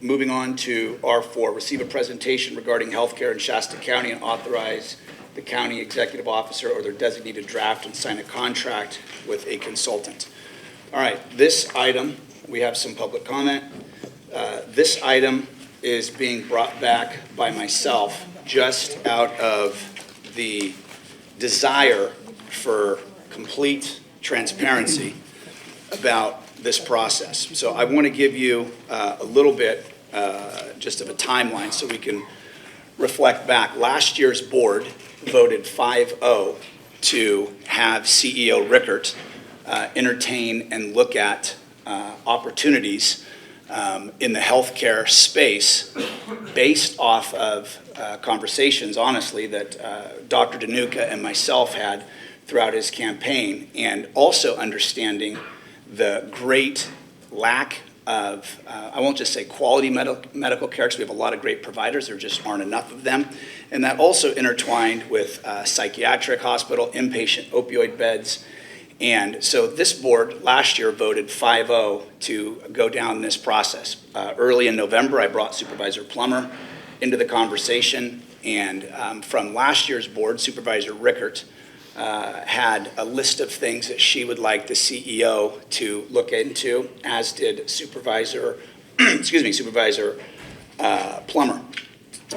moving on to R4, receive a presentation regarding healthcare in Shasta County and authorize the county executive officer or their designee to draft and sign a contract with a consultant. All right, this item, we have some public comment. This item is being brought back by myself just out of the desire for complete transparency about this process. So I want to give you a little bit just of a timeline so we can reflect back. Last year's board voted 5-0 to have CEO Rickert entertain and look at opportunities in the healthcare space based off of conversations, honestly, that Dr. Danuka and myself had throughout his campaign, and also understanding the great lack of, I won't just say quality medical care, because we have a lot of great providers, there just aren't enough of them, and that also intertwined with psychiatric hospital, inpatient opioid beds. And so this board last year voted 5-0 to go down this process. Early in November, I brought Supervisor Plummer into the conversation, and from last year's board, Supervisor Rickert had a list of things that she would like the CEO to look into, as did Supervisor Plummer.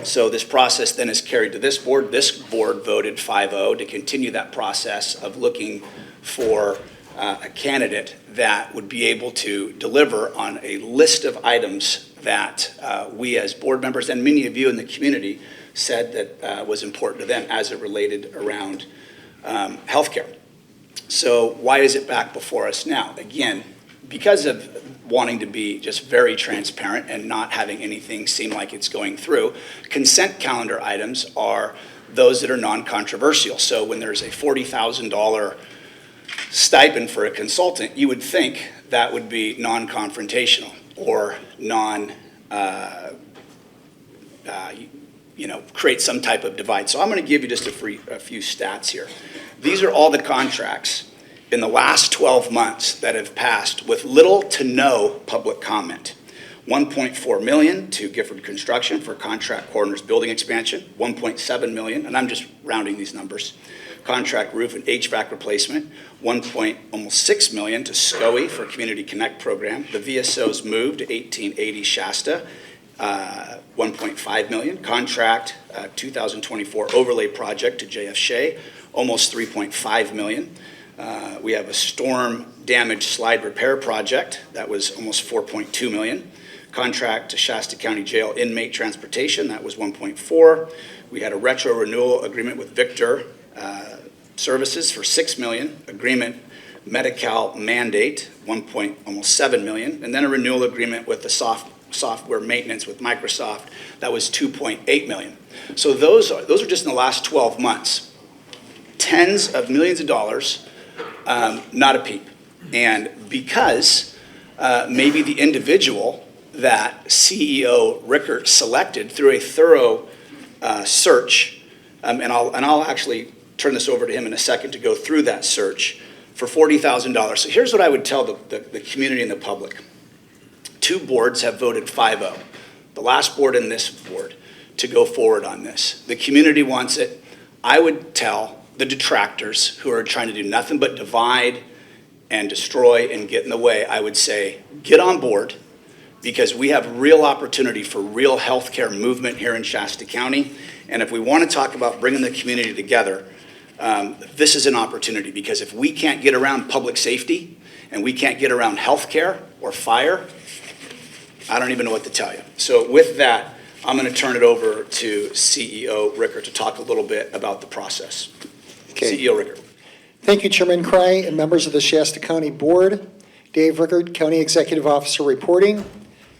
So this process then is carried to this board. This board voted 5-0 to continue that process of looking for a candidate that would be able to deliver on a list of items that we as board members and many of you in the community said that was important to them as it related around healthcare. So why is it back before us now? Again, because of wanting to be just very transparent and not having anything seem like it's going through, consent calendar items are those that are non-controversial. So when there's a $40,000 stipend for a consultant, you would think that would be non-confrontational or create some type of divide. So I'm going to give you just a few stats here. These are all the contracts in the last 12 months that have passed with little to no public comment. $1.4 million to Gifford Construction for contract coroner's building expansion, $1.7 million, and I'm just rounding these numbers, contract roof and HVAC replacement, almost $6 million to SCOE for Community Connect program. The VSO's moved to 1880 Shasta, $1.5 million. Contract 2024 overlay project to JF Shea, almost $3.5 million. We have a storm damage slide repair project that was almost $4.2 million. Contract to Shasta County Jail inmate transportation, that was $1.4. We had a retro renewal agreement with Victor Services for $6 million. Agreement Medi-Cal mandate, almost $7 million. And then a renewal agreement with the software maintenance with Microsoft, that was $2.8 million. So those are just in the last 12 months. Tens of millions of dollars, not a peep. And because maybe the individual that CEO Rickert selected through a thorough search, and I'll actually turn this over to him in a second to go through that search, for $40,000. So here's what I would tell the community and the public. Two boards have voted 5-0, the last board and this board, to go forward on this. The community wants it. I would tell the detractors who are trying to do nothing but divide and destroy and get in the way, I would say, get on board, because we have real opportunity for real healthcare movement here in Shasta County. And if we want to talk about bringing the community together, this is an opportunity, because if we can't get around public safety and we can't get around healthcare or fire, I don't even know what to tell you. So with that, I'm going to turn it over to CEO Rickert to talk a little bit about the process. Okay. CEO Rickert. Thank you, Chairman Cry and members of the Shasta County Board. Dave Rickert, County Executive Officer, reporting.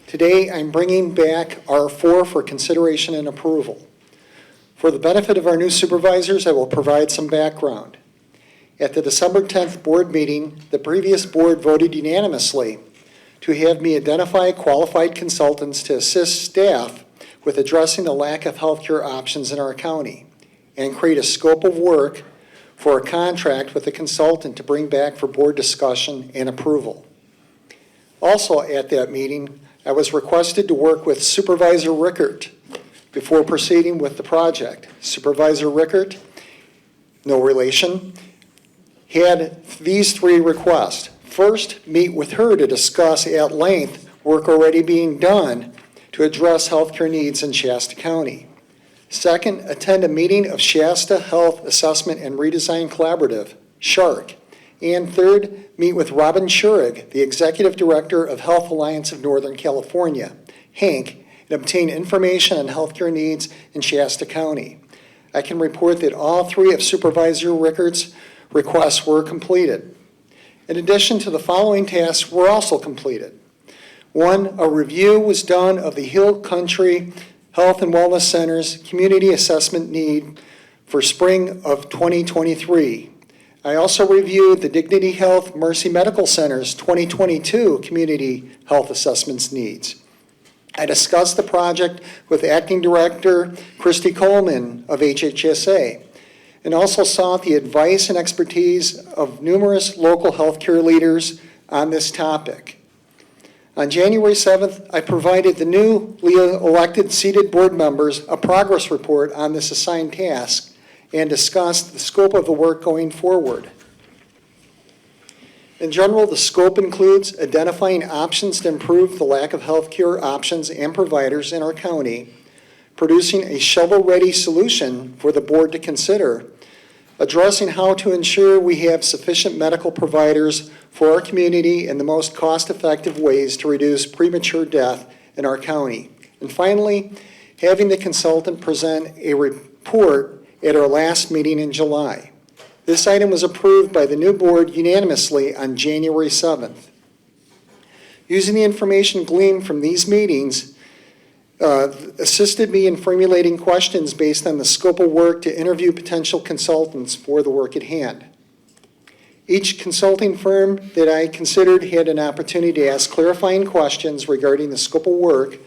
Today, I'm bringing back R4 for consideration and approval. For the benefit of our new supervisors, I will provide some background. At the December 10th board meeting, the previous board voted unanimously to have me identify qualified consultants to assist staff with addressing the lack of healthcare options in our county and create a scope of work for a contract with a consultant to bring back for board discussion and approval. Also at that meeting, I was requested to work with Supervisor Rickert before proceeding with the project. Supervisor Rickert, no relation, had these three requests. First, meet with her to discuss at length work already being done to address healthcare needs in Shasta County. Second, attend a meeting of Shasta Health Assessment and Redesign Collaborative, SHARC. And third, meet with Robin Schurig, the Executive Director of Health Alliance of Northern California, HANC, and obtain information on healthcare needs in Shasta County. I can report that all three of Supervisor Rickert's requests were completed. In addition to the following tasks were also completed. One, a review was done of the Hill Country Health and Wellness Center's community assessment need for spring of 2023. I also reviewed the Dignity Health Mercy Medical Center's 2022 community health assessments needs. I discussed the project with Acting Director Christy Coleman of HHSA, and also sought the advice and expertise of numerous local healthcare leaders on this topic. On January 7th, I provided the newly elected seated board members a progress report on this assigned task and discussed the scope of the work going forward. In general, the scope includes identifying options to improve the lack of healthcare options and providers in our county, producing a shovel-ready solution for the board to consider, addressing how to ensure we have sufficient medical providers for our community in the most cost-effective ways to reduce premature death in our county, and finally, having the consultant present a report at our last meeting in July. This item was approved by the new board unanimously on January 7th. Using the information gleaned from these meetings assisted me in formulating questions based on the scope of work to interview potential consultants for the work at hand. Each consulting firm that I considered had an opportunity to ask clarifying questions regarding the scope of work,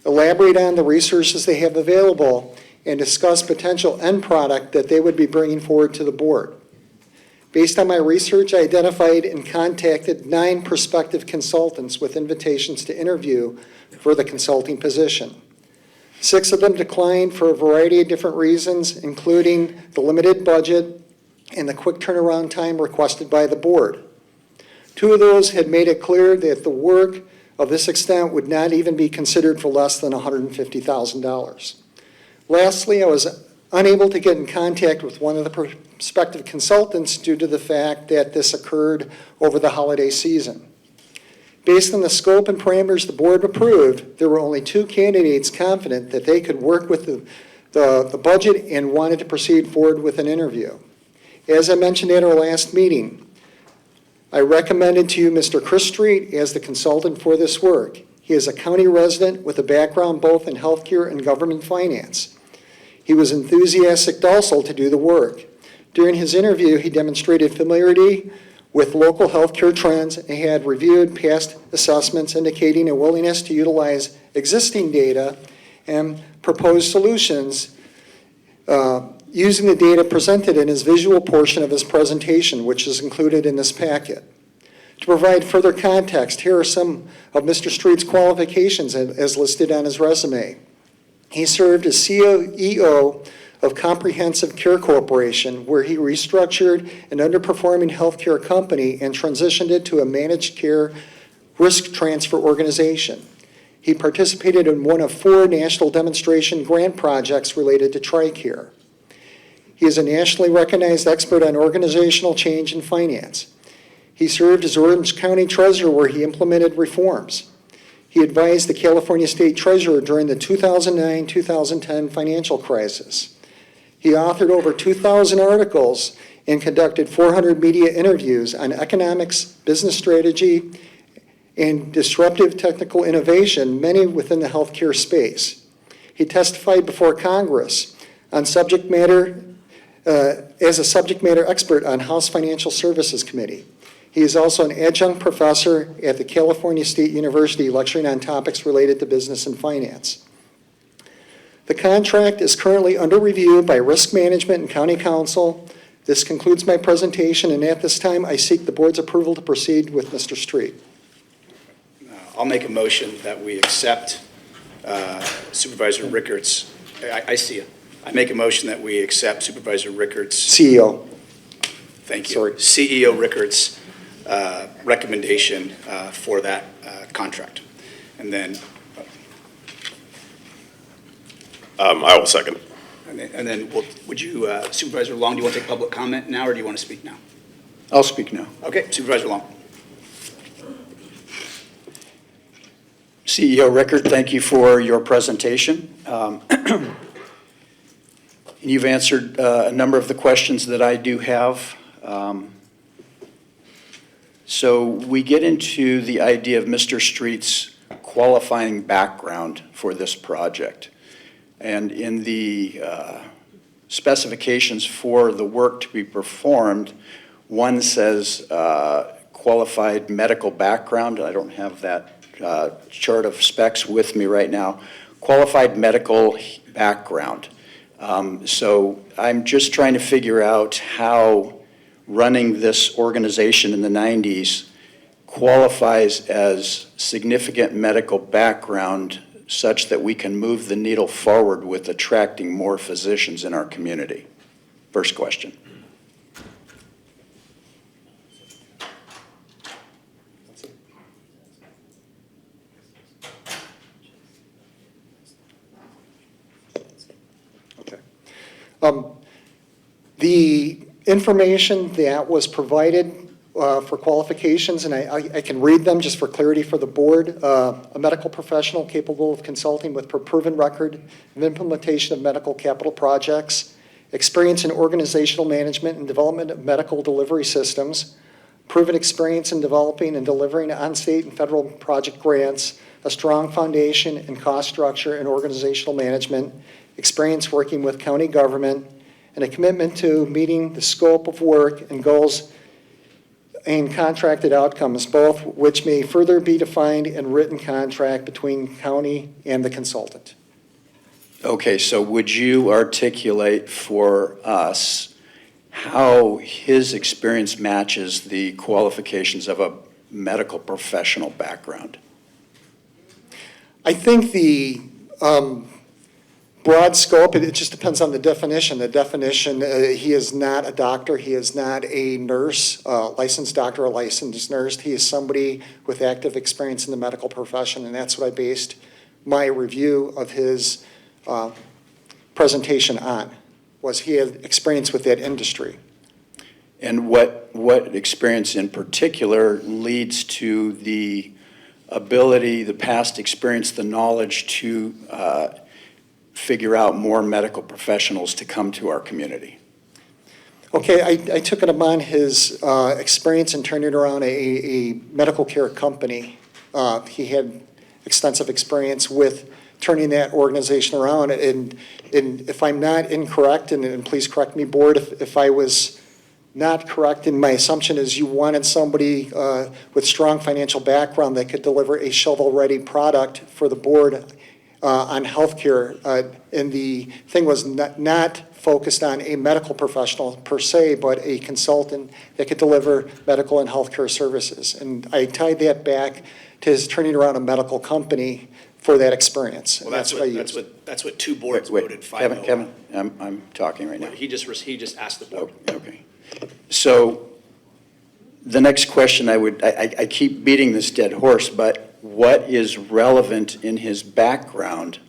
elaborate on the resources they have available, and discuss potential end product that they would be bringing forward to the board. Based on my research, I identified and contacted 9 prospective consultants with invitations to interview for the consulting position. 6 of them declined for a variety of different reasons, including the limited budget and the quick turnaround time requested by the board. 2 of those had made it clear that the work of this extent would not even be considered for less than $150,000. Lastly, I was unable to get in contact with one of the prospective consultants due to the fact that this occurred over the holiday season. Based on the scope and parameters the board approved, there were only 2 candidates confident that they could work with the budget and wanted to proceed forward with an interview. As I mentioned at our last meeting, I recommended to you Mr. Chris Street as the consultant for this work. He is a county resident with a background both in healthcare and government finance. He was enthusiastic also to do the work. During his interview, he demonstrated familiarity with local healthcare trends and had reviewed past assessments indicating a willingness to utilize existing data and propose solutions using the data presented in his visual portion of his presentation, which is included in this packet. To provide further context, here are some of Mr. Street's qualifications as listed on his resume. He served as CEO of Comprehensive Care Corporation, where he restructured an underperforming healthcare company and transitioned it to a managed care risk transfer organization. He participated in one of 4 national demonstration grant projects related to TRICARE. He is a nationally recognized expert on organizational change and finance. He served as Orange County Treasurer, where he implemented reforms. He advised the California State Treasurer during the 2009-2010 financial crisis. He authored over 2,000 articles and conducted 400 media interviews on economics, business strategy, and disruptive technical innovation, many within the healthcare space. He testified before Congress on subject matter as a subject matter expert on House Financial Services Committee. He is also an adjunct professor at the California State University, lecturing on topics related to business and finance. The contract is currently under review by Risk Management and County Council. This concludes my presentation, and at this time, I seek the board's approval to proceed with Mr. Street. I'll make a motion that we accept Supervisor Rickert's, I see you. I make a motion that we accept Supervisor Rickert's, CEO. thank you, Sorry. CEO Rickert's recommendation for that contract. And then, I will second. and then would you, Supervisor Long, do you want to take public comment now, or do you want to speak now? I'll speak now. Okay, Supervisor Long. CEO Rickert, thank you for your presentation. You've answered a number of the questions that I do have. So we get into the idea of Mr. Street's qualifying background for this project. And in the specifications for the work to be performed, one says qualified medical background. I don't have that chart of specs with me right now. Qualified medical background. So I'm just trying to figure out how running this organization in the 90s qualifies as significant medical background such that we can move the needle forward with attracting more physicians in our community. First question. Okay. The information that was provided for qualifications, and I can read them just for clarity for the board. A medical professional capable of consulting with proven record of implementation of medical capital projects, experience in organizational management and development of medical delivery systems, proven experience in developing and delivering on-state and federal project grants, a strong foundation in cost structure and organizational management, experience working with county government, and a commitment to meeting the scope of work and goals and contracted outcomes, both which may further be defined in written contract between county and the consultant. Okay, so would you articulate for us how his experience matches the qualifications of a medical professional background? I think the broad scope, it just depends on the definition. The definition, he is not a doctor, he is not a nurse, licensed doctor or licensed nurse. He is somebody with active experience in the medical profession, and that's what I based my review of his presentation on, was he had experience with that industry. And what experience in particular leads to the ability, the past experience, the knowledge to figure out more medical professionals to come to our community? Okay, I took it upon his experience in turning around a medical care company. He had extensive experience with turning that organization around. And if I'm not incorrect, and please correct me, board, if I was not correct in my assumption, is you wanted somebody with strong financial background that could deliver a shovel-ready product for the board on healthcare, and the thing was not focused on a medical professional per se, but a consultant that could deliver medical and healthcare services. And I tied that back to his turning around a medical company for that experience. Well, that's what two boards Wait, voted 5-0. Kevin, I'm talking right now. He just asked the board. Okay. So the next question I keep beating this dead horse, but what is relevant in his background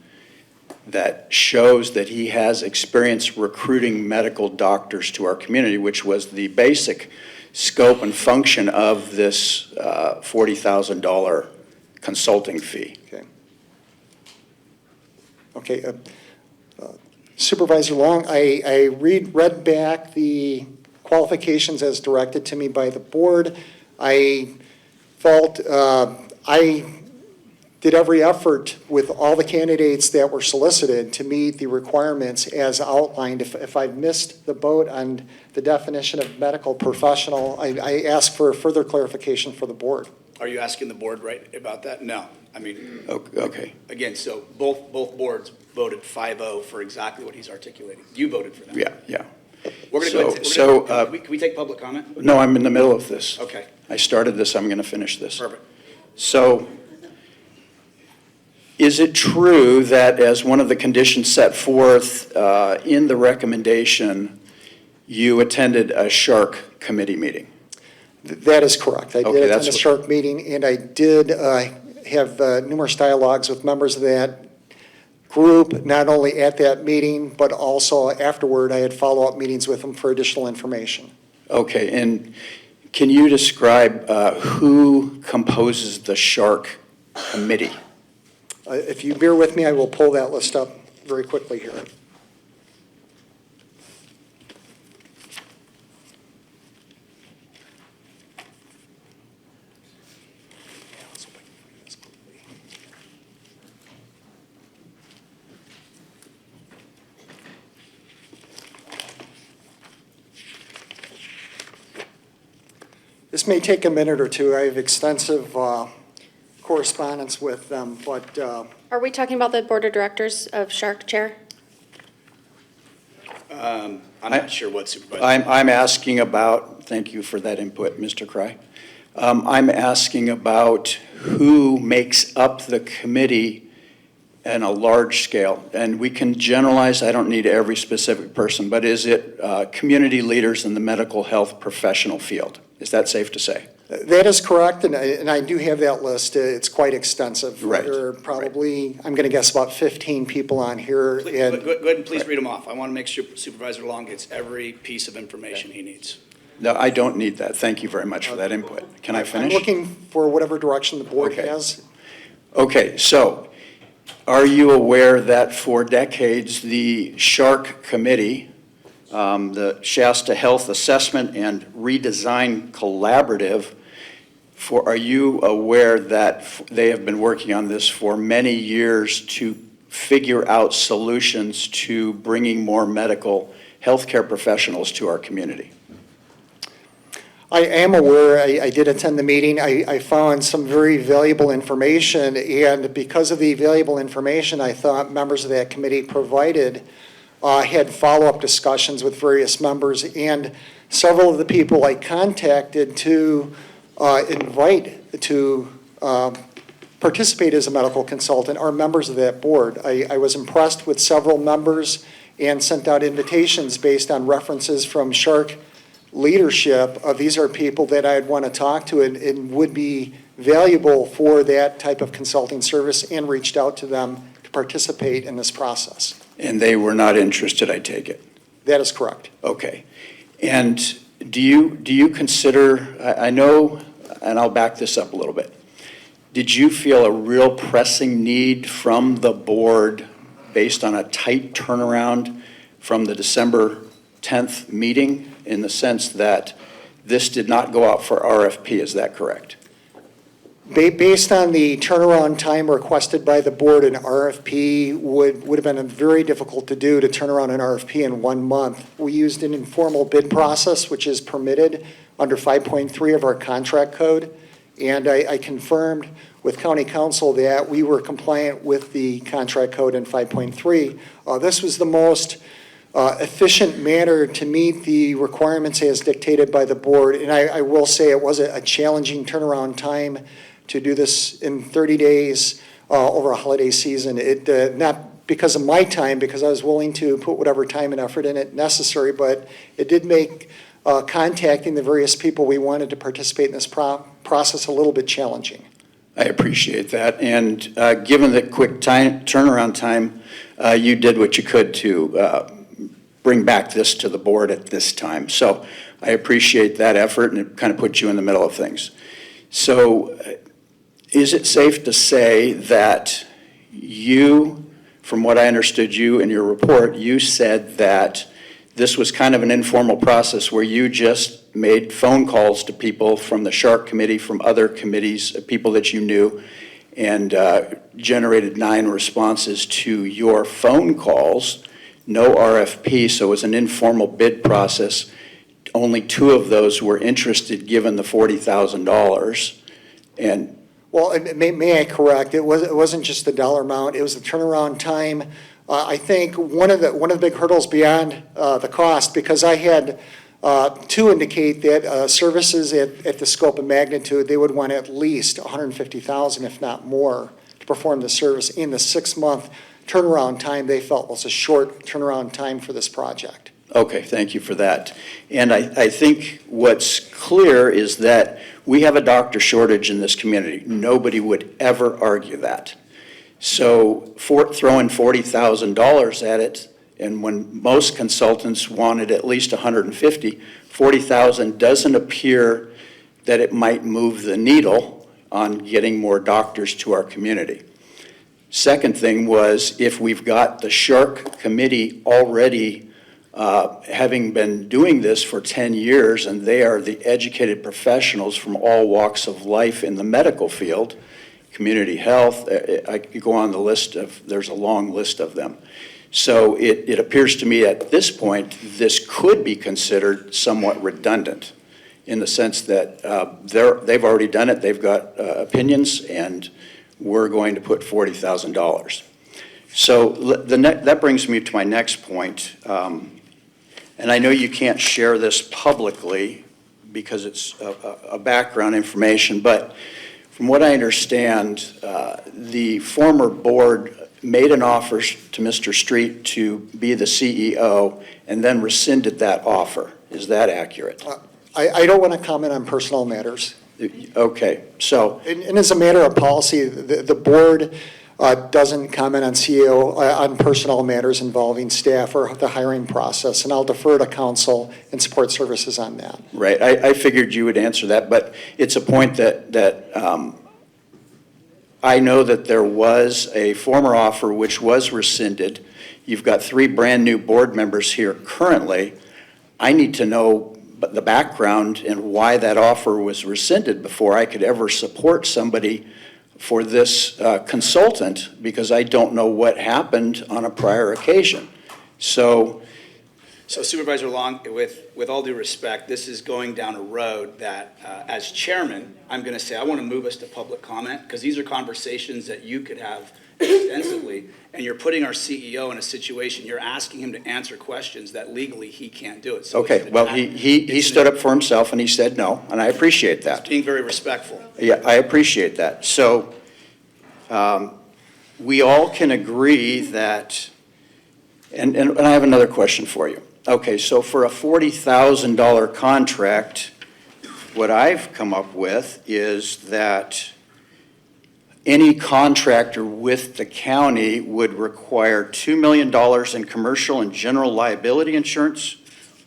that shows that he has experience recruiting medical doctors to our community, which was the basic scope and function of this $40,000 consulting fee? Okay. Supervisor Long, I read back the qualifications as directed to me by the board. I felt I did every effort with all the candidates that were solicited to meet the requirements as outlined. If I missed the boat on the definition of medical professional, I ask for further clarification for the board. Are you asking the board right about that? No. I mean, Okay. again, so both boards voted 5-0 for exactly what he's articulating. You voted for that. Yeah. We're going to go So, can we take public comment? No, I'm in the middle of this. Okay, I started this, I'm going to finish this. perfect. So Is it true that as one of the conditions set forth in the recommendation, you attended a Shark committee meeting? That is correct. I Okay, did attend that's a what- Shark meeting, and I did have numerous dialogues with members of that group, not only at that meeting, but also afterward. I had follow-up meetings with them for additional information. Okay, and can you describe who composes the Shark committee? If you bear with me, I will pull that list up very quickly here. This may take a minute or two. I have extensive correspondence with them, but Are we talking about the board of directors of Shark Chair? I'm not sure what Supervisor. I'm asking about, thank you for that input, Mr. Cry. I'm asking about who makes up the committee in a large scale. And we can generalize, I don't need every specific person, but is it community leaders in the medical health professional field? Is that safe to say? that is correct, and I do have that list. It's quite extensive. Right, There are probably, I'm going to guess, about 15 people on here. Please, and go ahead and please read them off. I want to make sure Supervisor Long gets every piece of information he needs. No, I don't need that. Thank you very much for that input. Can I finish? I'm looking for whatever direction the board Okay. has. Okay, so are you aware that for decades, the Shark Committee, the Shasta Health Assessment and Redesign Collaborative, are you aware that they have been working on this for many years to figure out solutions to bringing more medical healthcare professionals to our community? I am aware, I did attend the meeting. I found some very valuable information, and because of the valuable information I thought members of that committee provided, had follow-up discussions with various members, and several of the people I contacted to invite to participate as a medical consultant are members of that board. I was impressed with several members and sent out invitations based on references from Shark leadership. These are people that I'd want to talk to and would be valuable for that type of consulting service, and reached out to them to participate in this process. And they were not interested, I take it? That is correct. Okay. And do you consider, I know, and I'll back this up a little bit, did you feel a real pressing need from the board based on a tight turnaround from the December 10th meeting, in the sense that this did not go out for RFP, is that correct? Based on the turnaround time requested by the board, an RFP would have been very difficult to do, to turn around an RFP in 1 month. We used an informal bid process, which is permitted under 5.3 of our contract code, and I confirmed with county council that we were compliant with the contract code in 5.3. This was the most efficient manner to meet the requirements as dictated by the board, and I will say it was a challenging turnaround time to do this in 30 days over a holiday season. It not because of my time, because I was willing to put whatever time and effort in it necessary, but it did make contacting the various people we wanted to participate in this process a little bit challenging. I appreciate that. And given the quick turnaround time, you did what you could to bring back this to the board at this time. So I appreciate that effort, and it kind of puts you in the middle of things. So is it safe to say that you, from what I understood you in your report, you said that this was kind of an informal process where you just made phone calls to people from the Shark Committee, from other committees, people that you knew, and generated 9 responses to your phone calls, no RFP, so it was an informal bid process. Only 2 of those were interested, given the $40,000. And Well, and may I correct, it wasn't just the dollar amount, it was the turnaround time. I think one of the big hurdles beyond the cost, because I had to indicate that services at the scope and magnitude, they would want at least $150,000, if not more, to to perform the service, and the 6-month turnaround time they felt was a short turnaround time for this project. Okay, thank you for that. And I think what's clear is that we have a doctor shortage in this community. Nobody would ever argue that. So throwing $40,000 at it, and when most consultants wanted at least $150,000, $40,000 doesn't appear that it might move the needle on getting more doctors to our community. Second thing was, if we've got the Shark Committee already having been doing this for 10 years, and they are the educated professionals from all walks of life in the medical field, community health, I could go on the list there's a long list of them. So it appears to me at this point, this could be considered somewhat redundant in the sense that they've already done it, they've got opinions, and we're going to put $40,000. So that brings me to my next point. And I know you can't share this publicly because it's a background information, but from what I understand, the former board made an offer to Mr. Street to be the CEO and then rescinded that offer. Is that accurate? I don't want to comment on personal matters. Okay, so. And as a matter of policy, the board doesn't comment on CEO, on personnel matters involving staff or the hiring process, and I'll defer to counsel and support services on that. Right, I figured you would answer that, but it's a point that I know that there was a former offer which was rescinded. You've got 3 brand-new board members here currently. I need to know the background and why that offer was rescinded before I could ever support somebody for this consultant, because I don't know what happened on a prior occasion. So Supervisor Long, with all due respect, this is going down a road that, as chairman, I'm going to say I want to move us to public comment, because these are conversations that you could have extensively, and you're putting our CEO in a situation, you're asking him to answer questions that legally he can't do it. So okay, well, he stood up for himself and he said no, and I appreciate that. Being very respectful. Yeah, I appreciate that. So we all can agree that, and I have another question for you. Okay, so for a $40,000 contract, what I've come up with is that any contractor with the county would require $2 million in commercial and general liability insurance,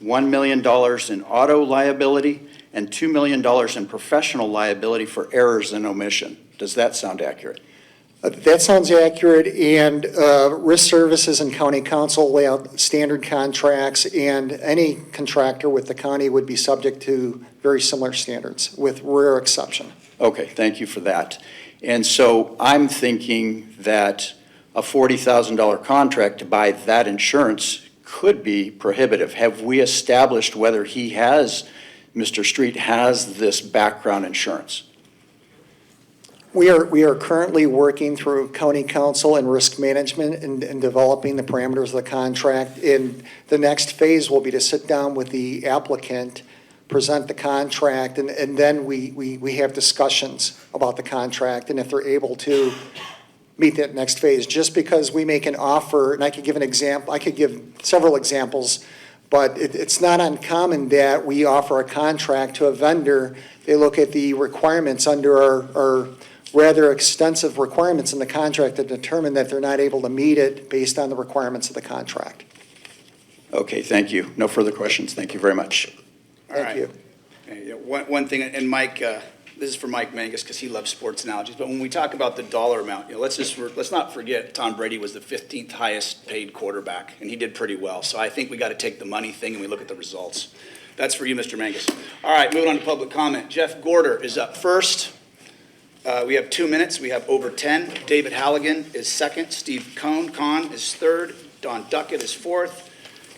$1 million in auto liability, and $2 million in professional liability for errors and omission. Does that sound accurate? That sounds accurate, and risk services and county council lay out standard contracts, and any contractor with the county would be subject to very similar standards, with rare exception. Okay, thank you for that. And so I'm thinking that a $40,000 contract to buy that insurance could be prohibitive. Have we established whether Mr. Street has this background insurance? We are currently working through county council and risk management and developing the parameters of the contract. And the next phase will be to sit down with the applicant, present the contract, and then we have discussions about the contract, and if they're able to meet that next phase. Just because we make an offer, and I could give an example, I could give several examples, but it's not uncommon that we offer a contract to a vendor. They look at the requirements under our rather extensive requirements in the contract to determine that they're not able to meet it based on the requirements of the contract. Okay, thank you. No further questions. Thank you very much. Thank you. Okay, one thing, and Mike, this is for Mike Mangus because he loves sports analogies, but when we talk about the dollar amount, let's not forget Tom Brady was the 15th highest paid quarterback, and he did pretty well. So I think we got to take the money thing and we look at the results. That's for you, Mr. Mangus. All right, moving on to public comment. Jeff Gorder is up first. We have 2 minutes. We have over 10. David Halligan is second. Steve Kahn is third. Don Duckett is fourth.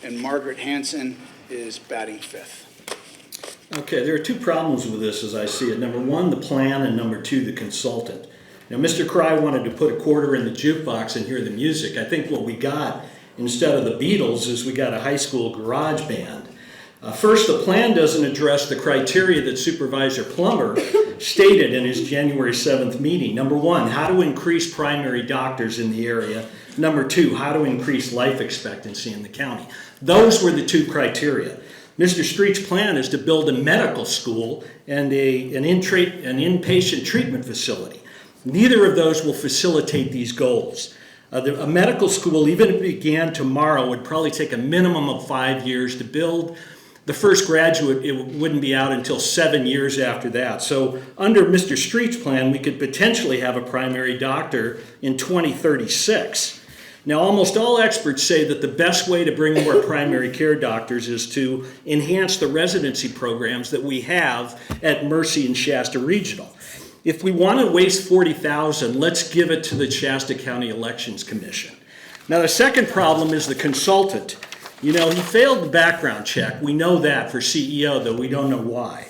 And Margaret Hanson is batting fifth. Okay, there are 2 problems with this as I see it. Number 1, the plan, and number 2, the consultant. Now, Mr. Cry wanted to put a quarter in the jukebox and hear the music. I think what we got instead of the Beatles is we got a high school garage band. First, the plan doesn't address the criteria that Supervisor Plummer stated in his January 7th meeting. Number one, how to increase primary doctors in the area. Number two, how to increase life expectancy in the county. Those were the two criteria. Mr. Street's plan is to build a medical school and an inpatient treatment facility. Neither of those will facilitate these goals. A medical school, even if it began tomorrow, would probably take a minimum of 5 years to build. The first graduate, it wouldn't be out until 7 years after that. So under Mr. Street's plan, we could potentially have a primary doctor in 2036. Now, almost all experts say that the best way to bring more primary care doctors is to enhance the residency programs that we have at Mercy and Shasta Regional. If we want to waste $40,000, let's give it to the Shasta County Elections Commission. Now, the second problem is the consultant. You know, he failed the background check. We know that for CEO, though we don't know why.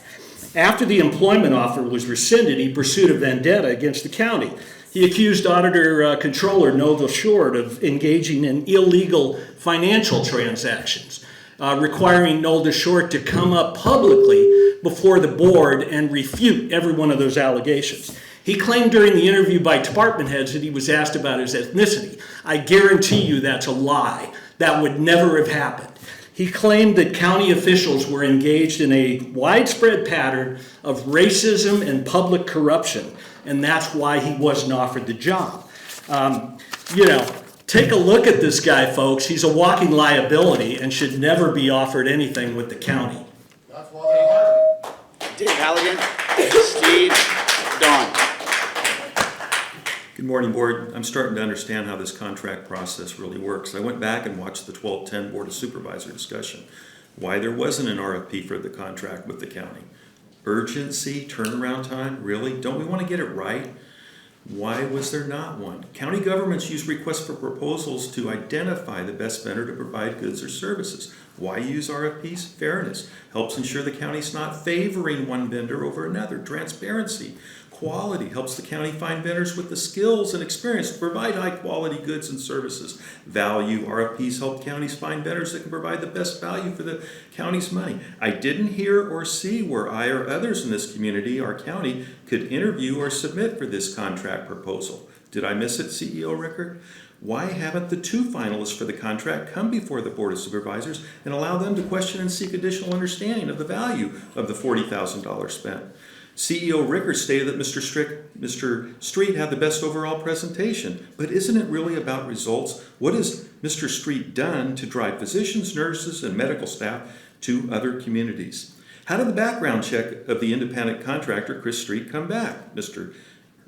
After the employment offer was rescinded, he pursued a vendetta against the county. He accused Auditor Controller Noel Short of engaging in illegal financial transactions, requiring Noel Short to come up publicly before the board and refute every one of those allegations. He claimed during the interview by department heads that he was asked about his ethnicity. I guarantee you that's a lie. That would never have happened. He claimed that county officials were engaged in a widespread pattern of racism and public corruption, and that's why he wasn't offered the job. Take a look at this guy, folks. He's a walking liability and should never be offered anything with the county. Dave Halligan, Steve, Don. Good morning, Board. I'm starting to understand how this contract process really works. I went back and watched the 1210 Board of Supervisor discussion. Why there wasn't an RFP for the contract with the county. Urgency, turnaround time, really? Don't we want to get it right? Why was there not one? County governments use requests for proposals to identify the best vendor to provide goods or services. Why use RFPs? Fairness. Helps ensure the county's not favoring one vendor over another. Transparency. Quality helps the county find vendors with the skills and experience to provide high quality goods and services. Value, RFPs help counties find vendors that can provide the best value for the county's money. I didn't hear or see where I or others in this community, our county, could interview or submit for this contract proposal. Did I miss it, CEO Rickert? Why haven't the two finalists for the contract come before the Board of Supervisors and allow them to question and seek additional understanding of the value of the $40,000 spent? CEO Rickert stated that Mr. Street had the best overall presentation, but isn't it really about results? What has Mr. Street done to drive physicians, nurses, and medical staff to other communities? How did the background check of the independent contractor, Chris Street, come back, Mr.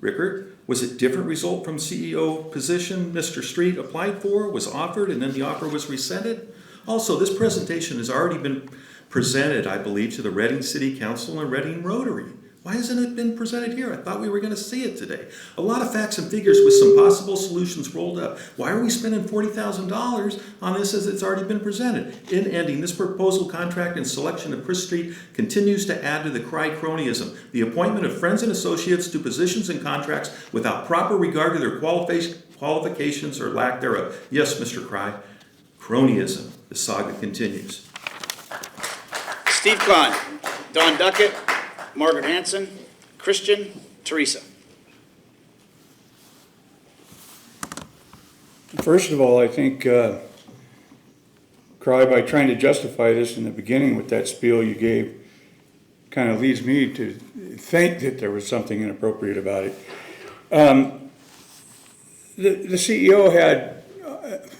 Rickert? Was it different result from CEO position Mr. Street applied for, was offered, and then the offer was rescinded? Also, this presentation has already been presented, I believe, to the Reading City Council and Reading Rotary. Why hasn't it been presented here? I thought we were going to see it today. A lot of facts and figures with some possible solutions rolled up. Why are we spending $40,000 on this as it's already been presented? In ending, this proposal contract and selection of Chris Street continues to add to the cronyism. The appointment of friends and associates to positions and contracts without proper regard to their qualifications or lack thereof. Yes, Mr. Cry, cronyism. The saga continues. Steve Kahn, Don Duckett, Margaret Hanson, Christian, Teresa. First of all, I think, Cry, by trying to justify this in the beginning with that spiel you gave, kind of leads me to think that there was something inappropriate about it. The CEO had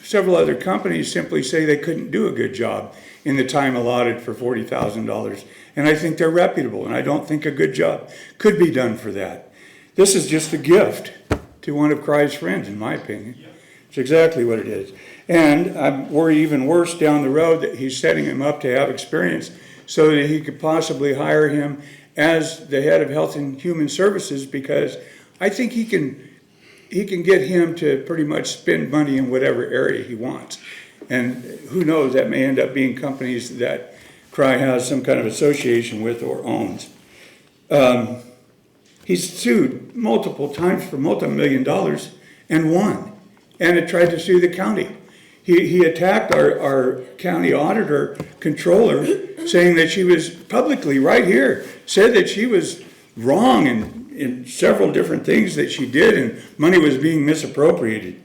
several other companies simply say they couldn't do a good job in the time allotted for $40,000. And I think they're reputable, and I don't think a good job could be done for that. This is just a gift to one of Cry's friends, in my opinion. It's exactly what it is. And I'm worried even worse down the road that he's setting him up to have experience so that he could possibly hire him as the head of Health and Human Services, because I think he can get him to pretty much spend money in whatever area he wants. And who knows, that may end up being companies that Cry has some kind of association with or owns. He's sued multiple times for multi-million dollars and won, and it tried to sue the county. He attacked our county auditor controller, saying that she was publicly right here, said that she was wrong in several different things that she did, and money was being misappropriated.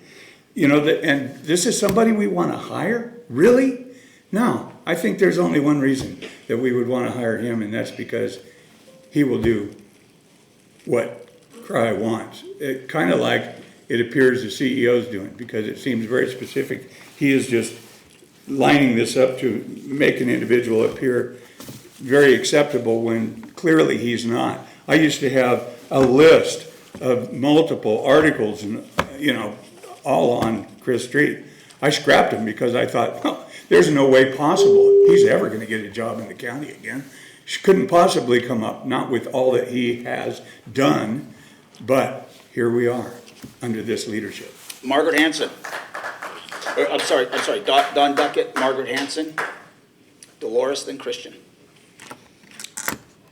You know, and this is somebody we want to hire? Really? No, I think there's only one reason that we would want to hire him, and that's because he will do what Cry wants. It kind of like it appears the CEO's doing, because it seems very specific. He is just lining this up to make an individual appear very acceptable when clearly he's not. I used to have a list of multiple articles and, you know, all on Chris Street. I scrapped them because I thought, well, there's no way possible he's ever going to get a job in the county again. She couldn't possibly come up, not with all that he has done, but here we are under this leadership. Margaret Hanson. I'm sorry, Don Duckett, Margaret Hanson, Dolores, then Christian.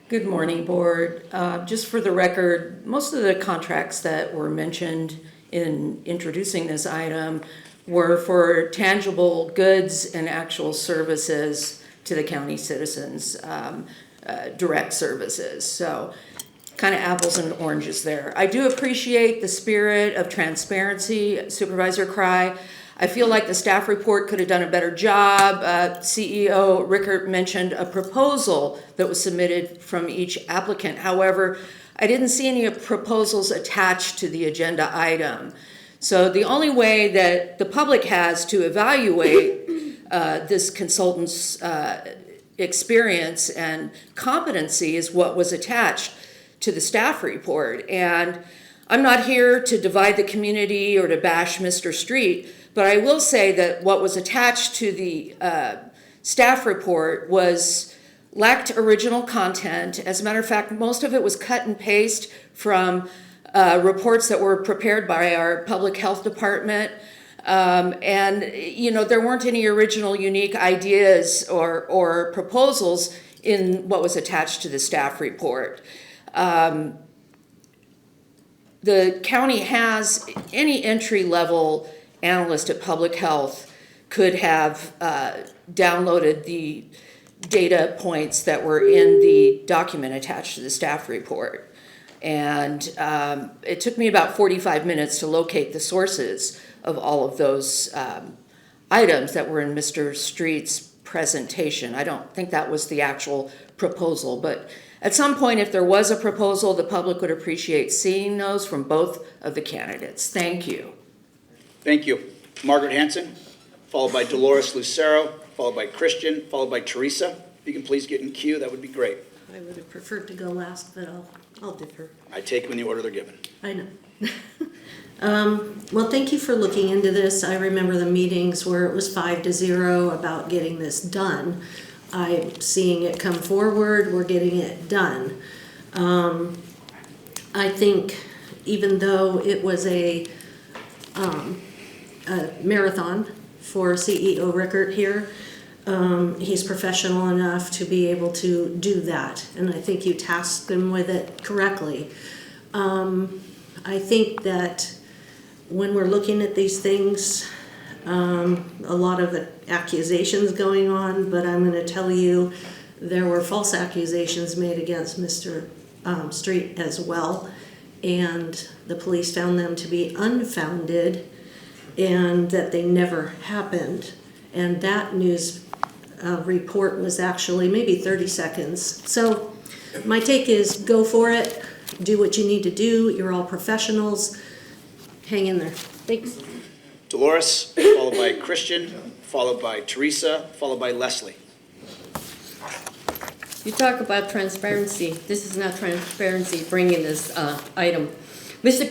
Good morning, Board. Just for the record, most of the contracts that were mentioned in introducing this item were for tangible goods and actual services to the county citizens, direct services. So kind of apples and oranges there. I do appreciate the spirit of transparency, Supervisor Cry. I feel like the staff report could have done a better job. CEO Rickert mentioned a proposal that was submitted from each applicant. However, I didn't see any proposals attached to the agenda item. So the only way that the public has to evaluate this consultant's experience and competency is what was attached to the staff report. And I'm not here to divide the community or to bash Mr. Street, but I will say that what was attached to the staff report lacked original content. As a matter of fact, most of it was cut and paste from reports that were prepared by our public health department. And, you know, there weren't any original unique ideas or proposals in what was attached to the staff report. The county has any entry-level analyst at public health could have downloaded the data points that were in the document attached to the staff report. And it took me about 45 minutes to locate the sources of all of those items that were in Mr. Street's presentation. I don't think that was the actual proposal, but at some point, if there was a proposal, the public would appreciate seeing those from both of the candidates. Thank you. Thank you. Margaret Hanson, followed by Dolores Lucero, followed by Christian, followed by Teresa. If you can please get in queue, that would be great. I would have preferred to go last, but I'll differ. I take them in the order they're given. I know. Well, thank you for looking into this. I remember the meetings where it was 5-0 about getting this done. I'm seeing it come forward. We're getting it done. I think even though it was a marathon for CEO Rickert here, he's professional enough to be able to do that. And I think you tasked him with it correctly. I think that when we're looking at these things, a lot of the accusations going on, but I'm going to tell you there were false accusations made against Mr. Street as well, and the police found them to be unfounded and that they never happened. And that news report was actually maybe 30 seconds. So my take is go for it, do what you need to do. You're all professionals. Hang in there. Thanks. Dolores, followed by Christian, followed by Teresa, followed by Leslie. You talk about transparency. This is not transparency bringing this item. Mr.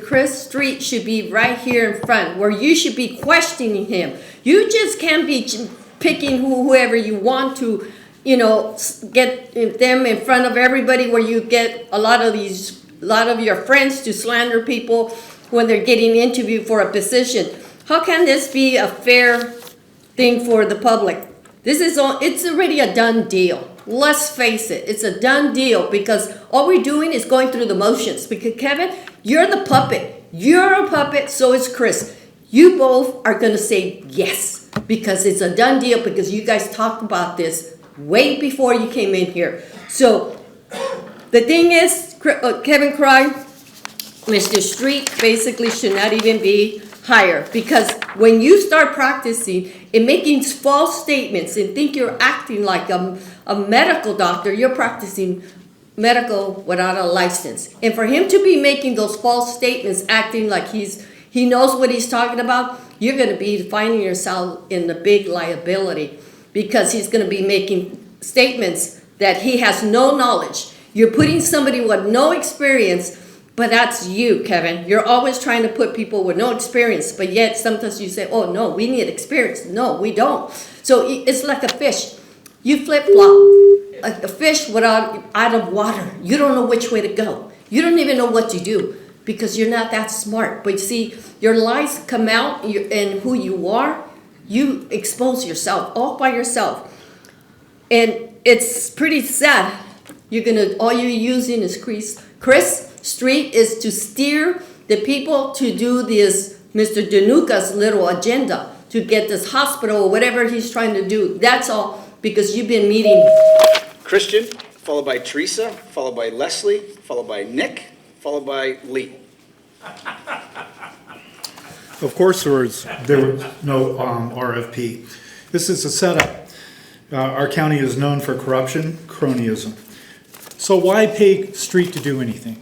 Chris Street should be right here in front where you should be questioning him. You just can't be picking whoever you want to, you know, get them in front of everybody where you get a lot of your friends to slander people when they're getting interviewed for a position. How can this be a fair thing for the public? It's already a done deal. Let's face it, it's a done deal because all we're doing is going through the motions. Because Kevin, you're the puppet. You're a puppet, so is Chris. You both are gonna say yes because it's a done deal because you guys talked about this way before you came in here. So The thing is, Kevin Cry, Mr. Street basically should not even be hired, because when you start practicing and making false statements and think you're acting like a medical doctor, you're practicing medical without a license. And for him to be making those false statements, acting like he knows what he's talking about, you're gonna be finding yourself in the big liability, because he's gonna be making statements that he has no knowledge. You're putting somebody with no experience, but that's you, Kevin. You're always trying to put people with no experience, but yet sometimes you say, oh no, we need experience. No, we don't. So it's like a fish. You flip-flop, like a fish out of water. You don't know which way to go. You don't even know what to do, because you're not that smart. But you see, your lies come out, and who you are, you expose yourself all by yourself. And it's pretty sad. All you're using is Chris Street is to steer the people to do this Mr. Danuka's little agenda to get this hospital or whatever he's trying to do. That's all, because you've been meeting. Christian, followed by Teresa, followed by Leslie, followed by Nick, followed by Lee. Of course, there was no RFP. This is a setup. Our county is known for corruption, cronyism. So why pay Street to do anything?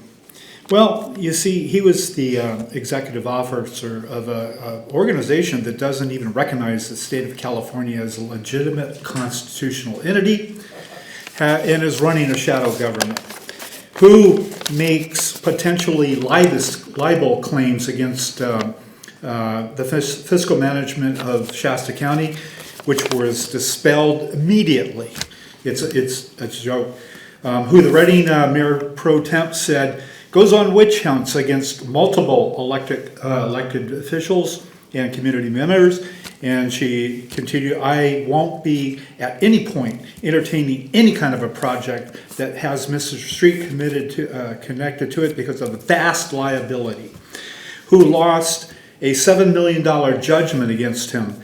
Well, you see, he was the executive officer of an organization that doesn't even recognize the state of California as a legitimate constitutional entity and is running a shadow government, who makes potentially libel claims against the fiscal management of Shasta County, which was dispelled immedately. It's a joke. Who the Reading Mayor Pro Temp said goes on witch hunts against multiple elected officials and community members. And she continued, I won't be at any point entertaining any kind of a project that has Mr. Street connected to it because of the vast liability. Who lost a $7 million judgment against him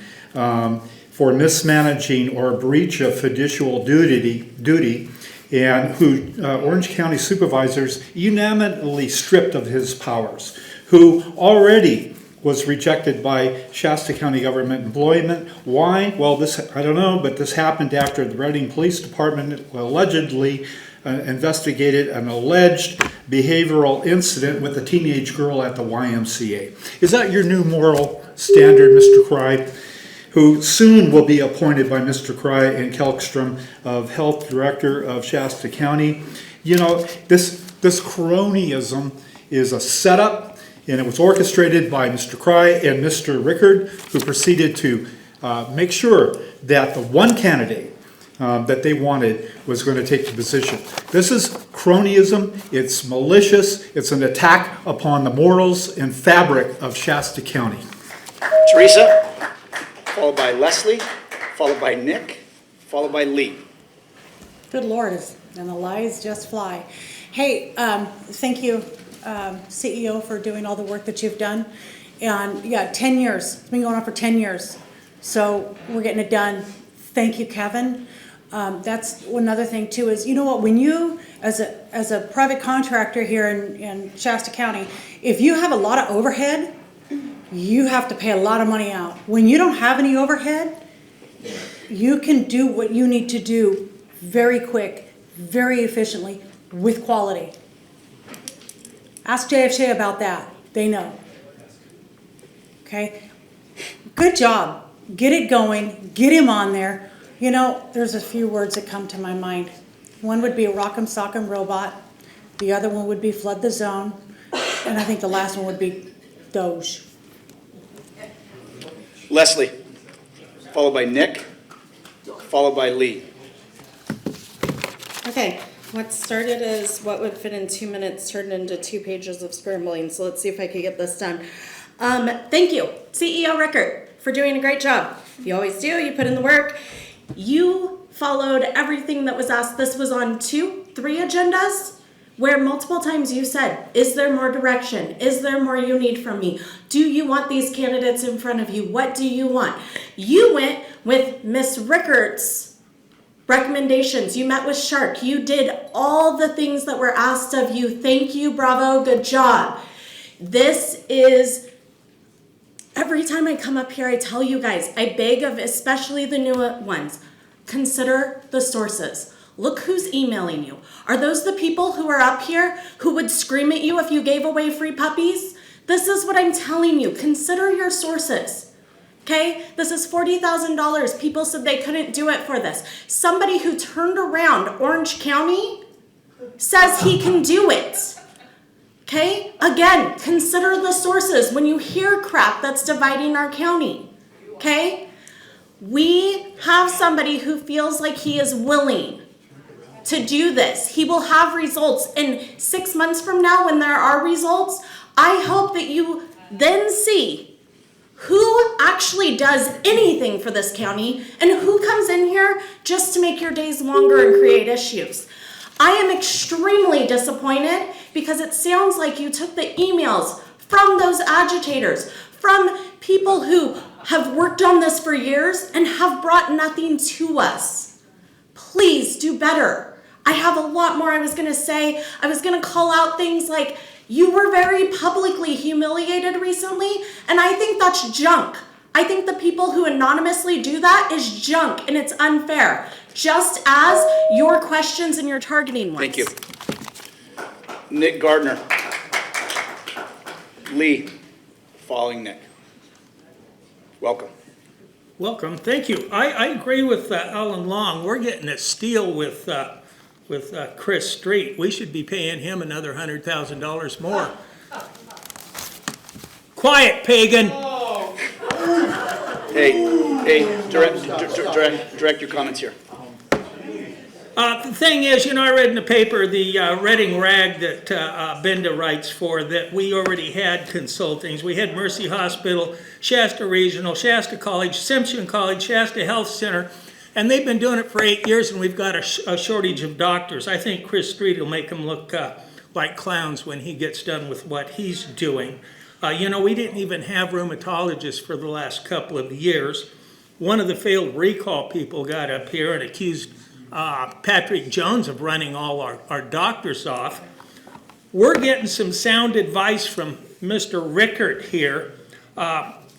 for mismanaging or breach of fiducial duty, and who Orange County supervisors unanimously stripped of his powers, who already was rejected by Shasta County government employment. Why? Well, I don't know, but this happened after the Reading Police Department allegedly investigated an alleged behavioral incident with a teenage girl at the YMCA. Is that your new moral standard, Mr. Cry? Who soon will be appointed by Mr. Cry and Kelkstrom of Health Director of Shasta County. You know, this cronyism is a setup, and it was orchestrated by Mr. Cry and Mr. Rickert, who proceeded to make sure that the one candidate that they wanted was going to take the position. This is cronyism, it's malicious, it's an attack upon the morals and fabric of Shasta County. Teresa, followed by Leslie, followed by Nick, followed by Lee. Good Lord, and the lies just fly. Hey, thank you, CEO, for doing all the work that you've done. And yeah, 10 years, it's been going on for 10 years. So we're getting it done. Thank you, Kevin. That's another thing too, is, you know what, when you, as a private contractor here in Shasta County, if you have a lot of overhead, you have to pay a lot of money out. When you don't have any overhead, you can do what you need to do very quick, very efficiently, with quality. Ask JFJ about that. They know. Okay? Good job. Get it going. Get him on there. You know, there's a few words that come to my mind. One would be a rock'em sock'em robot. The other one would be flood the zone. And I think the last one would be Doge. Leslie, followed by Nick, followed by Lee. Okay, what started as what would fit in 2 minutes turned into 2 pages of scrambling, so let's see if I can get this done. Thank you, CEO Rickert, for doing a great job. You always do, you put in the work. You followed everything that was asked. This was on 2, 3 agendas, where multiple times you said, is there more direction? Is there more you need from me? Do you want these candidates in front of you? What do you want? You went with Miss Rickert's recommendations. You met with Shark. You did all the things that were asked of you. Thank you, bravo, good job. This is, every time I come up here, I tell you guys, I beg of especially the new ones, consider the sources. Look who's emailing you. Are those the people who are up here who would scream at you if you gave away free puppies? This is what I'm telling you. Consider your sources. Okay? This is $40,000. People said they couldn't do it for this. Somebody who turned around Orange County says he can do it. Okay? Again, consider the sources when you hear crap that's dividing our county. Okay? We have somebody who feels like he is willing to do this. He will have results. And 6 months from now, when there are results, I hope that you then see who actually does anything for this county and who comes in here just to make your days longer and create issues. I am extremely disappointed because it sounds like you took the emails from those agitators, from people who have worked on this for years and have brought nothing to us. Please do better. I have a lot more I was going to say. I was going to call out things like, you were very publicly humiliated recently, and I think that's junk. I think the people who anonymously do that is junk, and it's unfair, just as your questions and your targeting ones. Thank you. Nick Gardner. Lee, following Nick. Welcome. Welcome, thank you. I agree with Alan Long. We're getting a steal with Chris Street. We should be paying him another $100,000 more. Quiet, pagan. Hey, direct your comments here. The thing is, I read in the paper the Reading rag that Benda writes for, that we already had consultings. We had Mercy Hospital, Shasta Regional, Shasta College, Simpson College, Shasta Health Center, and they've been doing it for 8 years, and we've got a shortage of doctors. I think Chris Street will make them look like clowns when he gets done with what he's doing. We didn't even have rheumatologists for the last couple of years. One of the failed recall people got up here and accused Patrick Jones of running all our doctors off. We're getting some sound advice from Mr. Rickert here.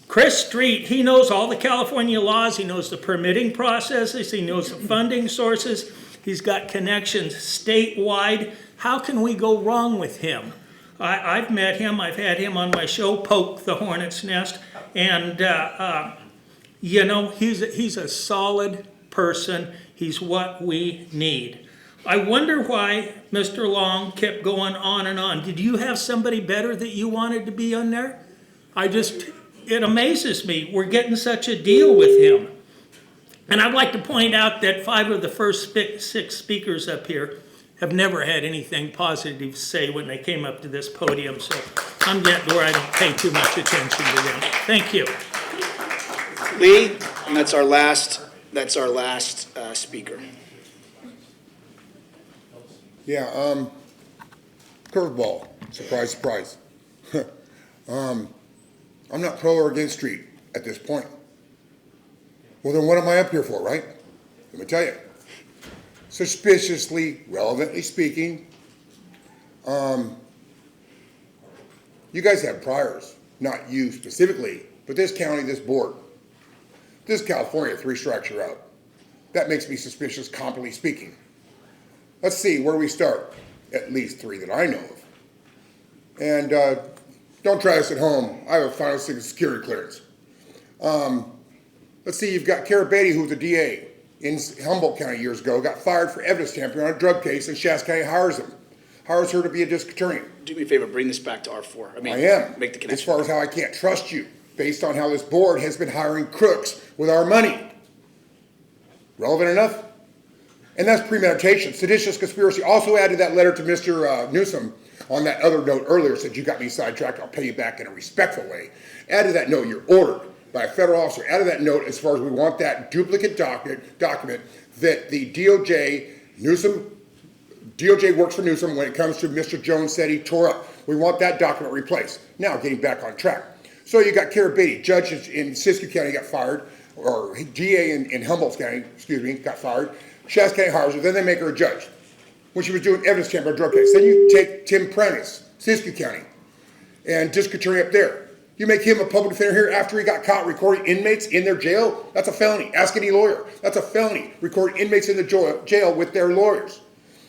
Chris Street, he knows all the California laws, he knows the permitting processes, he knows the funding sources, he's got connections statewide. How can we go wrong with him? I've met him, I've had him on my show, Poke the Hornet's Nest, and he's a solid person. He's what we need. I wonder why Mr. Long kept going on and on. Did you have somebody better that you wanted to be on there? It amazes me. We're getting such a deal with him. And I'd like to point out that 5 of the first 6 speakers up here have never had anything positive to say when they came up to this podium. So I'm getting where I don't pay too much attention to them. Thank you. Lee, and that's our last speaker. Yeah, curveball. Surprise, surprise. I'm not pro or against Street at this point. Well, then what am I up here for, right? Let me tell you. Suspiciously, relevantly speaking, you guys have priors. Not you specifically, but this county, this board. This is California, 3 strikes you're out. That makes me suspicious, competently speaking. Let's see, where do we start? At least 3 that I know of. And don't try this at home. I have a final security clearance. Let's see, you've got Kara Beatty, who was a DA in Humboldt County years ago, got fired for evidence tampering on a drug case, and Shasta County hires her to be a district attorney. Do me a favor, bring this back to R4. I am. Make the connection. As far as how I can't trust you, based on how this board has been hiring crooks with our money. Relevant enough? And that's premeditation. Seditious conspiracy. Also added that letter to Mr. Newsom on that other note earlier, said you got me sidetracked, I'll pay you back in a respectful way. Added that note, you're ordered by a federal officer. Added that note as far as we want that duplicate document that the DOJ works for Newsom when it comes to Mr. Jones said he tore up. We want that document replaced. Now getting back on track. So you got Kara Beatty, judge in Siskiyou County got fired, or DA in Humboldt County, got fired. Shasta County hires her, then they make her a judge. When she was doing evidence tamper drug case. Then you take Tim Prentice, Siskiyou County, and district attorney up there. You make him a public defender here after he got caught recording inmates in their jail? That's a felony. Ask any lawyer. That's a felony. Recording inmates in the jail with their lawyers.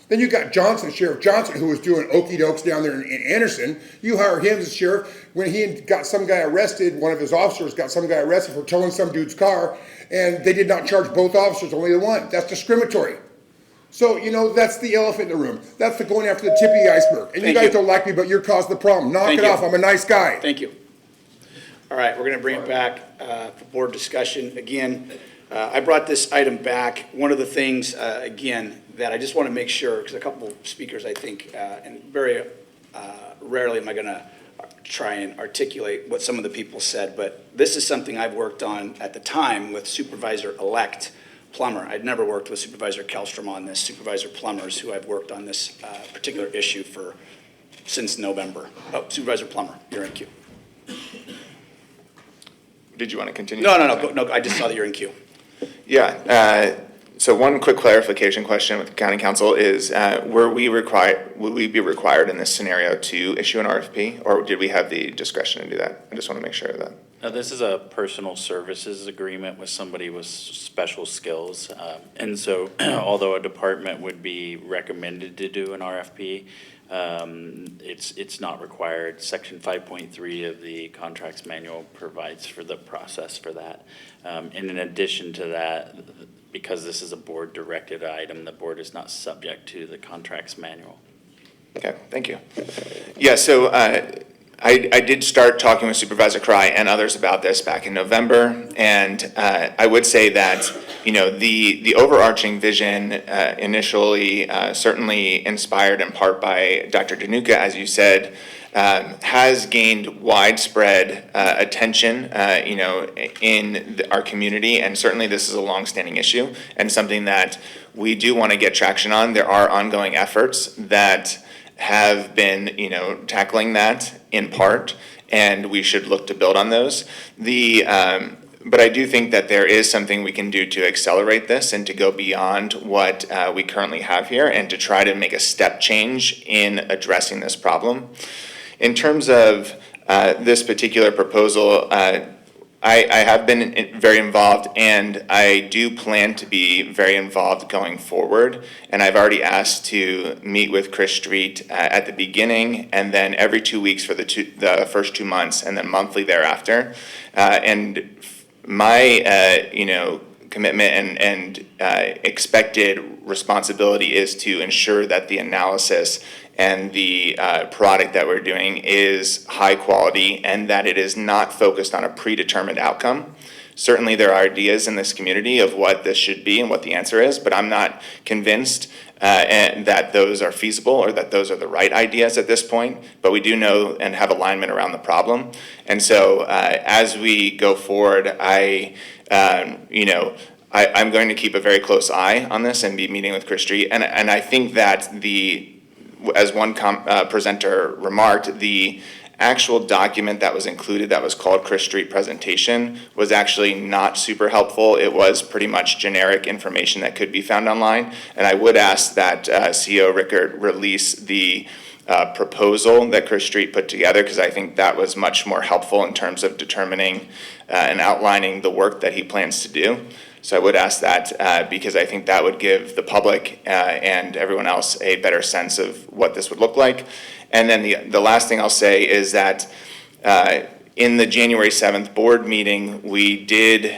Then you got Johnson, Sheriff Johnson, who was doing okey dokes down there in Anderson. You hire him as sheriff when he got some guy arrested, one of his officers got some guy arrested for towing some dude's car, and they did not charge both officers, only the one. That's discriminatory. So, you know, that's the elephant in the room. That's the going after the tip of the iceberg. And you guys don't like me, but you're causing the problem. Knock it off. I'm a nice guy. Thank you. All right, we're going to bring it back for board discussion. Again, I brought this item back. One of the things, again, that I just want to make sure, because a couple speakers, I think, and very rarely am I going to try and articulate what some of the people said, but this is something I've worked on at the time with Supervisor-elect Plummer. I'd never worked with Supervisor Kellstrom on this. Supervisor Plummer's who I've worked on this particular issue for since November. Oh, Supervisor Plummer, you're in queue. Did you want to continue? No, I just saw that you're in queue. Yeah, so one quick clarification question with the county council is, will we be required in this scenario to issue an RFP, or did we have the discretion to do that? I just want to make sure of that. This is a personal services agreement with somebody with special skills. And so although a department would be recommended to do an RFP, it's not required. Section 5.3 of the contracts manual provides for the process for that. And in addition to that, because this is a board directed item, the board is not subject to the contracts manual. Okay, thank you. Yeah, so I did start talking with Supervisor Cry and others about this back in November, and I would say that, you know, the overarching vision initially, certainly inspired in part by Dr. Danuka, as you said, has gained widespread attention, you know, in our community, and certainly this is a longstanding issue and something that we do want to get traction on. There are ongoing efforts that have been, you know, tackling that in part, and we should look to build on those. But I do think that there is something we can do to accelerate this and to go beyond what we currently have here and to try to make a step change in addressing this problem. In terms of this particular proposal, I have been very involved, and I do plan to be very involved going forward. And I've already asked to meet with Chris Street at the beginning, and then every 2 weeks for the first 2 months, and then monthly thereafter. And my you know, commitment and expected responsibility is to ensure that the analysis and the product that we're doing is high quality and that it is not focused on a predetermined outcome. Certainly there are ideas in this community of what this should be and what the answer is, but I'm not convinced that those are feasible or that those are the right ideas at this point. But we do know and have alignment around the problem. And so as we go forward, you know, I'm going to keep a very close eye on this and be meeting with Chris Street. And I think that as one presenter remarked, the actual document that was included that was called Chris Street presentation was actually not super helpful. It was pretty much generic information that could be found online. And I would ask that CEO Rickert release the proposal that Chris Street put together, because I think that was much more helpful in terms of determining and outlining the work that he plans to do. So I would ask that because I think that would give the public and everyone else a better sense of what this would look like. And then the last thing I'll say is that in the January 7th board meeting, we did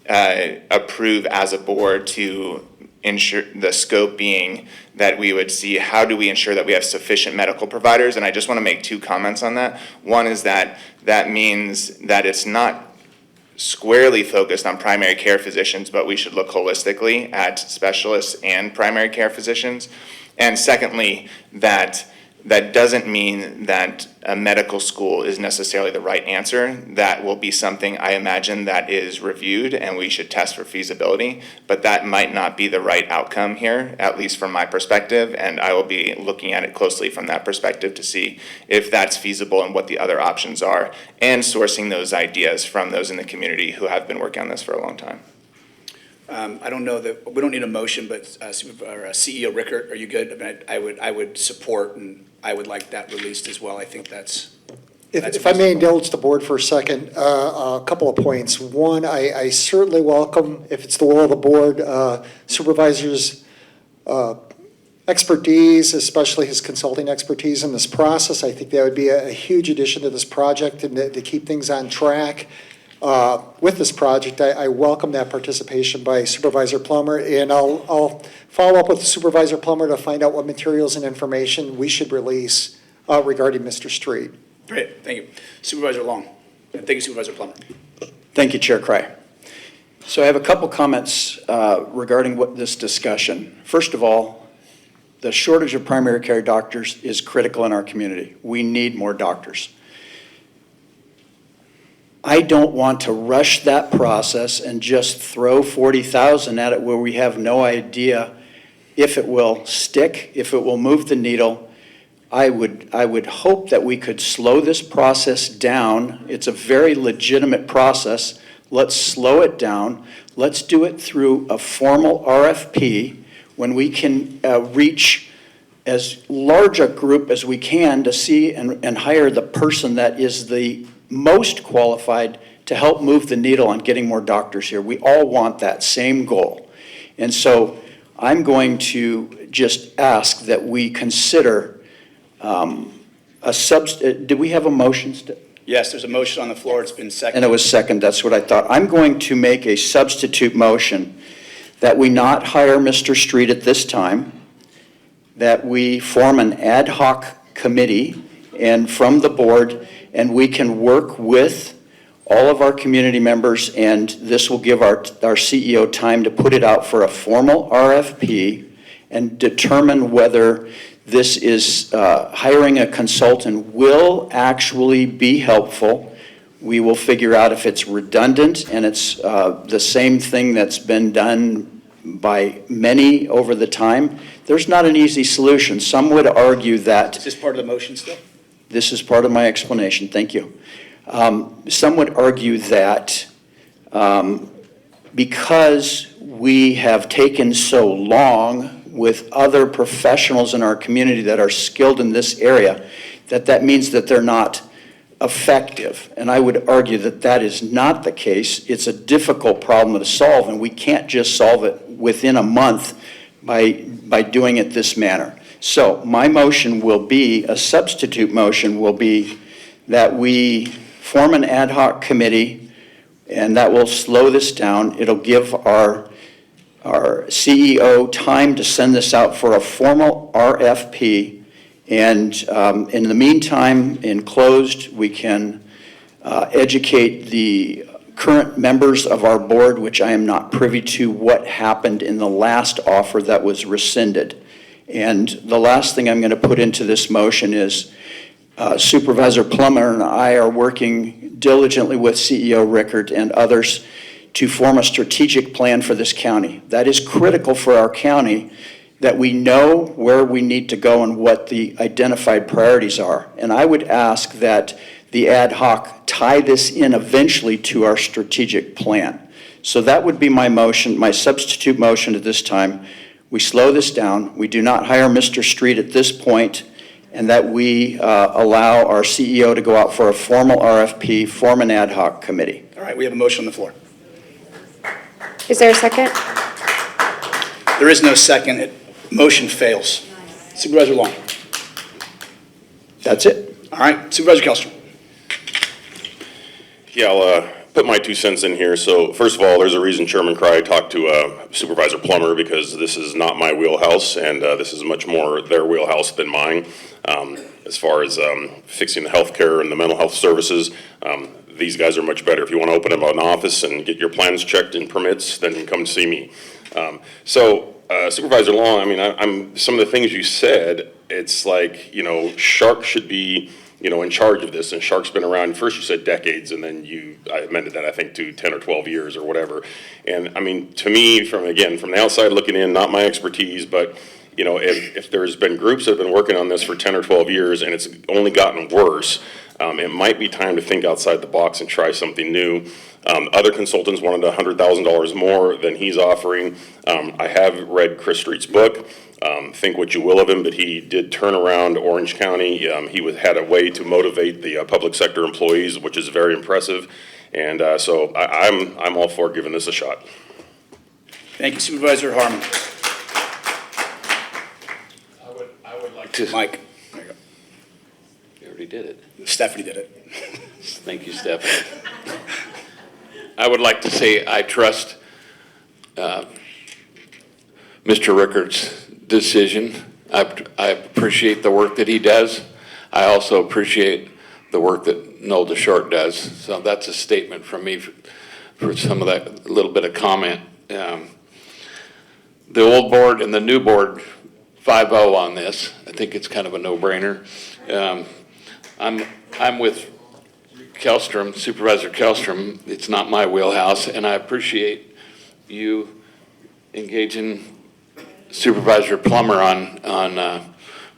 approve as a board to ensure the scope being that we would see how do we ensure that we have sufficient medical providers. And I just want to make 2 comments on that. One is that means that it's not squarely focused on primary care physicians, but we should look holistically at specialists and primary care physicians. And secondly, that doesn't mean that a medical school is necessarily the right answer. That will be something I imagine that is reviewed and we should test for feasibility, but that might not be the right outcome here, at least from my perspective, and I will be looking at it closely from that perspective to see if that's feasible and what the other options are, and sourcing those ideas from those in the community who have been working on this for a long time. I don't know that, we don't need a motion, but CEO Rickert, are you good? I mean, I would support, and I would like that released as well. I think that's If I may indulge the board for a second, a couple of points. One, I certainly welcome, if it's the will of the board, Supervisor's expertise, especially his consulting expertise in this process. I think that would be a huge addition to this project and to keep things on track. With this project, I welcome that participation by Supervisor Plummer, and I'll follow up with Supervisor Plummer to find out what materials and information we should release regarding Mr. Street. great. Thank you. Supervisor Long. And thank you, Supervisor Plummer. Thank you, Chair Cry. So I have a couple comments regarding this discussion. First of all, the shortage of primary care doctors is critical in our community. We need more doctors. I don't want to rush that process and just throw 40,000 at it where we have no idea if it will stick, if it will move the needle. I would hope that we could slow this process down. It's a very legitimate process. Let's slow it down. Let's do it through a formal RFP when we can reach as large a group as we can to see and hire the person that is the most qualified to help move the needle on getting more doctors here. We all want that same goal. And so I'm going to just ask that we consider did we have a motion? Yes, there's a motion on the floor. It's been seconded. And it was second, that's what I thought. I'm going to make a substitute motion that we not hire Mr. Street at this time, that we form an ad hoc committee and from the board, and we can work with all of our community members, and this will give our CEO time to put it out for a formal RFP and determine whether this is hiring a consultant will actually be helpful. We will figure out if it's redundant and it's the same thing that's been done by many over the time. There's not an easy solution. Some would argue that... Is this part of the motion still? This is part of my explanation. Thank you. Some would argue that because we have taken so long with other professionals in our community that are skilled in this area, that means that they're not effective. And I would argue that that is not the case. It's a difficult problem to solve, and we can't just solve it within a month by doing it this manner. So my motion will be, a substitute motion will be that we form an ad hoc committee, and that will slow this down. It'll give our CEO time to send this out for a formal RFP. And in the meantime, in closed, we can educate the current members of our board, which I am not privy to what happened in the last offer that was rescinded. And the last thing I'm going to put into this motion is Supervisor Plummer and I are working diligently with CEO Rickert and others to form a strategic plan for this county. That is critical for our county, that we know where we need to go and what the identified priorities are. And I would ask that the ad hoc tie this in eventually to our strategic plan. So that would be my motion, my substitute motion at this time. We slow this down. We do not hire Mr. Street at this point, and that we allow our CEO to go out for a formal RFP, form an ad hoc committee. All right, we have a motion on the floor. Is there a second? There is no second. Motion fails. Supervisor Long. That's it. All right, Supervisor Kelstrom. Yeah, I'll put my 2 cents in here. So first of all, there's a reason Chairman Cry talked to Supervisor Plummer, because this is not my wheelhouse, and this is much more their wheelhouse than mine. As far as fixing the healthcare and the mental health services, these guys are much better. If you want to open up an office and get your plans checked and permits, then come see me. Supervisor Long, I mean, some of the things you said, it's like, Shark should be, in charge of this, and Shark's been around, first you said decades, and then I amended that, I think, to 10 or 12 years or whatever. And I mean, to me, from the outside looking in, not my expertise, but you know, if there's been groups that have been working on this for 10 or 12 years and it's only gotten worse, it might be time to think outside the box and try something new. Other consultants wanted $100,000 more than he's offering. I have read Chris Street's book. Think what you will of him, but he did turn around Orange County. He had a way to motivate the public sector employees, which is very impressive. And so I'm all for giving this a shot. Thank you, Supervisor Harmon. I would like to. Mike, there you go. You already did it. Stephanie did it. Thank you, Stephanie. I would like to say I trust Mr. Rickert's decision. I appreciate the work that he does. I also appreciate the work that Noel DeShort does. So that's a statement from me for some of that little bit of comment. The old board and the new board 5-0 on this. I think it's kind of a no-brainer. I'm with Kellstrom, Supervisor Kellstrom. It's not my wheelhouse, and I appreciate you engaging Supervisor Plummer on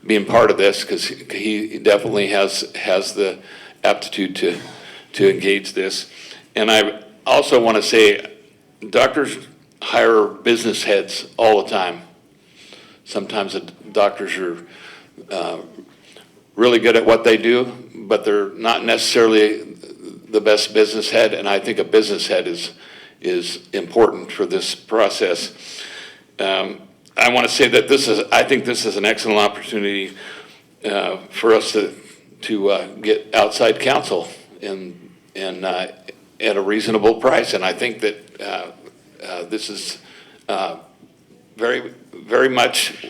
being part of this, because he definitely has the aptitude to engage this. And I also want to say, doctors hire business heads all the time. Sometimes the doctors are really good at what they do, but they're not necessarily the best business head, and I think a business head is important for this process. I want to say that I think this is an excellent opportunity for us to get outside counsel and at a reasonable price, and I think that this is very, very much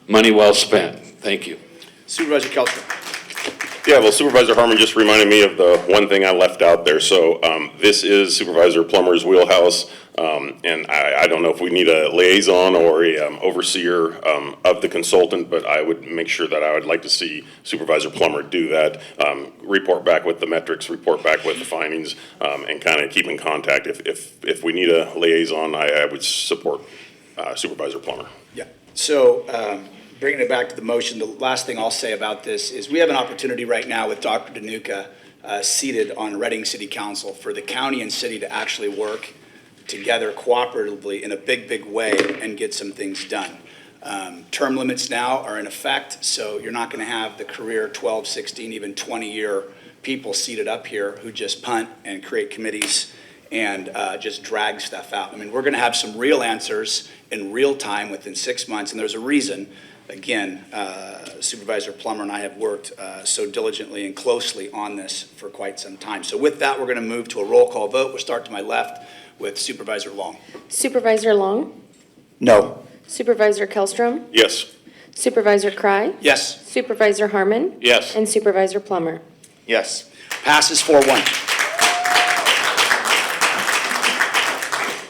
money well spent. Thank you. Supervisor Kellstrom. Yeah, well, Supervisor Harmon just reminded me of the one thing I left out there. So this is Supervisor Plummer's wheelhouse, and I don't know if we need a liaison or a overseer of the consultant, but I would make sure that I would like to see Supervisor Plummer do that, report back with the metrics, report back with the findings, and kind of keep in contact. If we need a liaison, I would support Supervisor Plummer. Yeah. So bringing it back to the motion, the last thing I'll say about this is we have an opportunity right now with Dr. Danuka seated on Reading City Council for the county and city to actually work together cooperatively in a big, big way and get some things done. Term limits now are in effect, so you're not going to have the career 12, 16, even 20-year people seated up here who just punt and create committees and just drag stuff out. I mean, we're going to have some real answers in real time within 6 months, and there's a reason. Again, Supervisor Plummer and I have worked so diligently and closely on this for quite some time. So with that, we're going to move to a roll call vote. We'll start to my left with Supervisor Long. Supervisor Long? No. Supervisor Kellstrom? Yes. Supervisor Cry? Yes. Supervisor Harmon? Yes. And Supervisor Plummer? Yes. Passes 4-1.